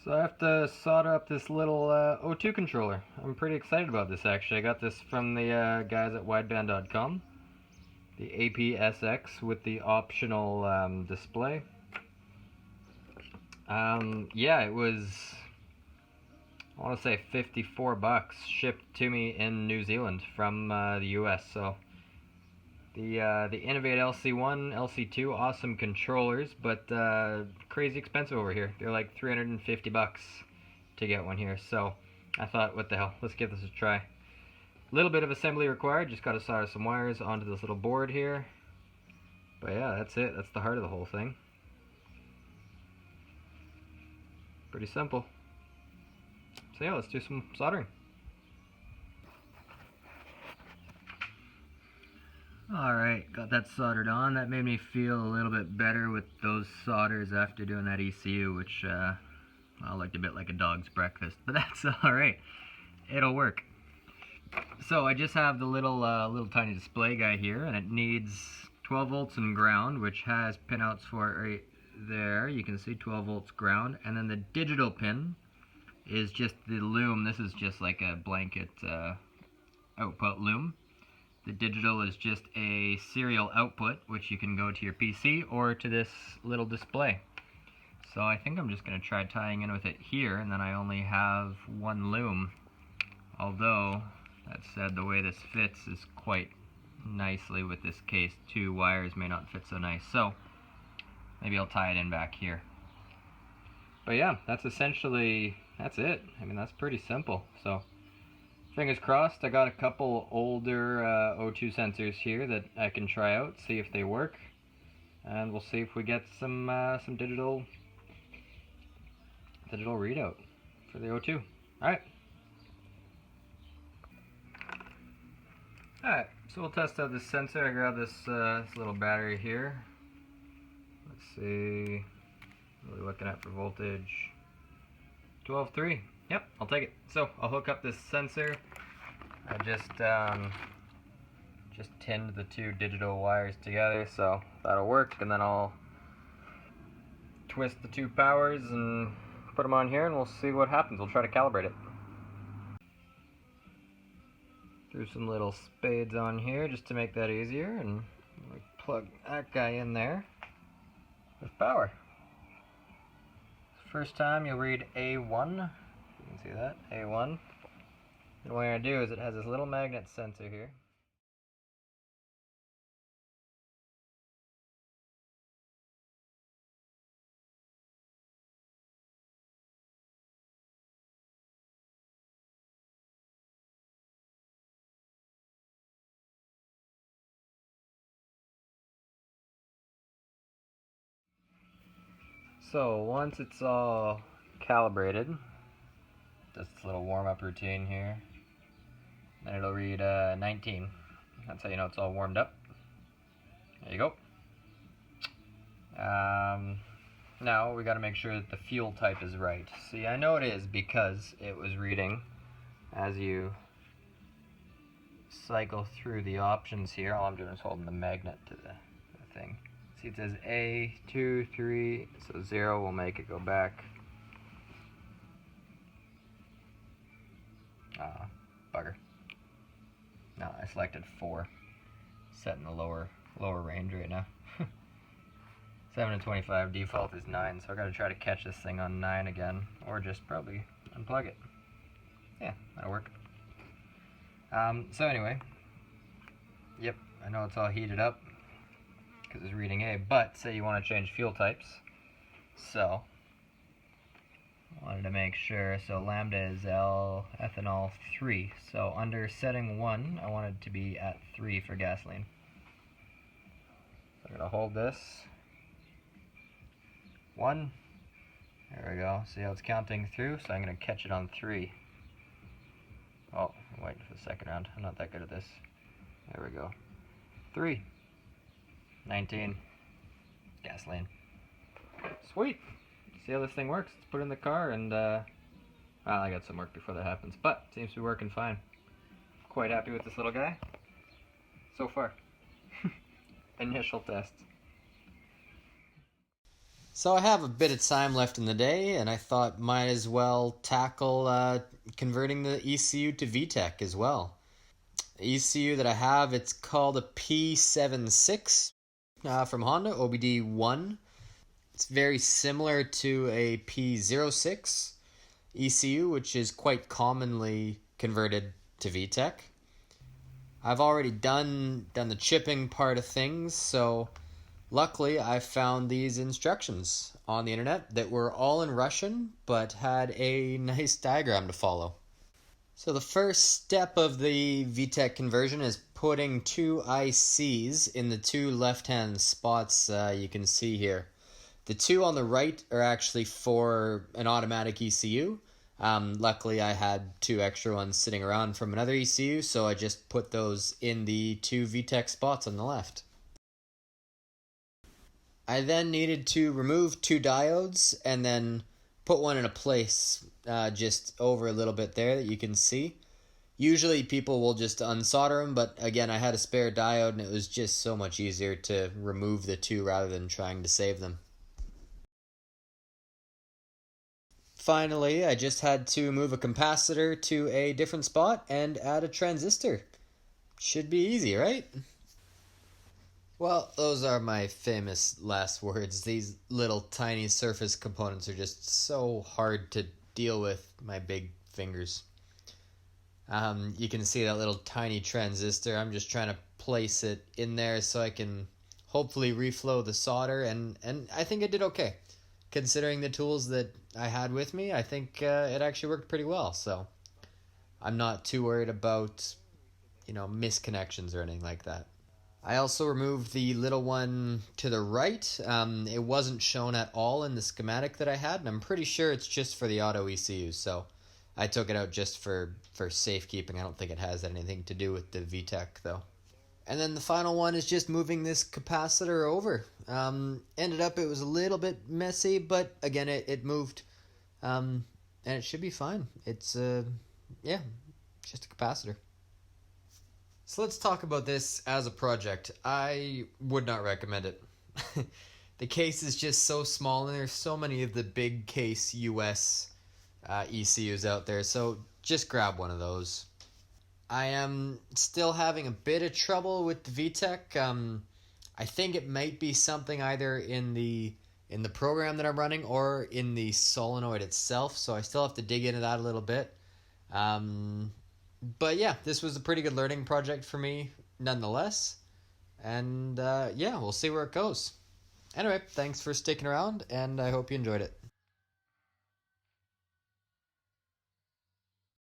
So I have to solder up this little O2 controller. I'm pretty excited about this actually. I got this from the guys at Wideband.com. The APSX with the optional display. Yeah, it was, I want to say 54 bucks shipped to me in New Zealand from the US. So the Innovate LC1, LC2, awesome controllers, but crazy expensive over here. They're like 350 bucks to get one here. So I thought, what the hell, let's give this a try. A little bit of assembly required, just got to solder some wires onto this little board here. But yeah, that's it. That's the heart of the whole thing. Pretty simple. So yeah, let's do some soldering. Alright, got that soldered on. That made me feel a little bit better with those solders after doing that ECU, which well, looked a bit like a dog's breakfast, but that's alright. It'll work. So I just have the little tiny display guy here, and it needs 12 volts and ground, which has pinouts for it right there. You can see 12 volts ground, and then the digital pin is just the loom. This is just like a blanket output loom. The digital is just a serial output, which you can go to your PC or to this little display. So I think I'm just going to try tying in with it here, and then I only have one loom. Although, that said, the way this fits is quite nicely with this case. Two wires may not fit so nice, so maybe I'll tie it in back here. But yeah, that's essentially, that's it. I mean, that's pretty simple. So fingers crossed. I got a couple older O2 sensors here that I can try out, see if they work, and we'll see if we get some digital readout for the O2. All right, so we'll test out this sensor. I grabbed this little battery here. Let's see, what are we looking at for voltage? 12.3. Yep, I'll take it. So I'll hook up this sensor. I just tinned the two digital wires together, so that'll work. And then I'll twist the two powers and put them on here, and we'll see what happens. We'll try to calibrate it. Threw some little spades on here just to make that easier, and we plug that guy in there with power. First time you'll read A1. You can see that, A1. And what I'm going to do is it has this little magnet sensor here. So once it's all calibrated, just this little warm-up routine here, and it'll read 19. That's how you know it's all warmed up. There you go. Now we got to make sure that the fuel type is right. See, I know it is because it was reading as you cycle through the options here. All I'm doing is holding the magnet to the thing. See, it says A, 2, 3, so 0 will make it go back. Bugger. No, I selected 4. Set in the lower range right now. 7 to 25, default is 9, so I gotta try to catch this thing on 9 again, or just probably unplug it. Yeah, that'll work. So anyway, yep, I know it's all heated up because it's reading A, but say you want to change fuel types, so I wanted to make sure, so lambda is L ethanol 3, so under setting 1 I want it to be at 3 for gasoline. So I'm going to hold this, 1, there we go, see how it's counting through, so I'm going to catch it on 3. Oh, I'm waiting for the second round, I'm not that good at this. There we go, 3, 19, gasoline. Sweet! See how this thing works. Let's put it in the car and, well, I got some work before that happens, but seems to be working fine. Quite happy with this little guy so far. Initial test. So I have a bit of time left in the day, and I thought might as well tackle converting the ECU to VTEC as well. The ECU that I have, it's called a P76 from Honda, OBD1. It's very similar to a P06 ECU, which is quite commonly converted to VTEC. I've already done the chipping part of things, so luckily I found these instructions on the internet that were all in Russian but had a nice diagram to follow. So the first step of the VTEC conversion is putting two ICs in the two left-hand spots you can see here. The two on the right are actually for an automatic ECU. Luckily, I had two extra ones sitting around from another ECU, so I just put those in the two VTEC spots on the left. I then needed to remove two diodes and then put one in a place just over a little bit there that you can see. Usually people will just unsolder them, but again, I had a spare diode and it was just so much easier to remove the two rather than trying to save them. Finally, I just had to move a capacitor to a different spot and add a transistor. Should be easy, right? Well, those are my famous last words. These little tiny surface components are just so hard to deal with my big fingers. You can see that little tiny transistor. I'm just trying to place it in there so I can hopefully reflow the solder, and I think it did okay. Considering the tools that I had with me, I think it actually worked pretty well. So I'm not too worried about, misconnections or anything like that. I also removed the little one to the right. It wasn't shown at all in the schematic that I had, and I'm pretty sure it's just for the auto ECU. So I took it out just for safekeeping. I don't think it has anything to do with the VTEC though. And then the final one is just moving this capacitor over. Ended up it was a little bit messy, but again it moved, and it should be fine. It's just a capacitor. So let's talk about this as a project. I would not recommend it. The case is just so small, and there's so many of the big case US ECUs out there, so just grab one of those. I am still having a bit of trouble with the VTEC. I think it might be something either in the program that I'm running or in the solenoid itself, so I still have to dig into that a little bit. But yeah, this was a pretty good learning project for me nonetheless. And we'll see where it goes. Anyway, thanks for sticking around, and I hope you enjoyed it.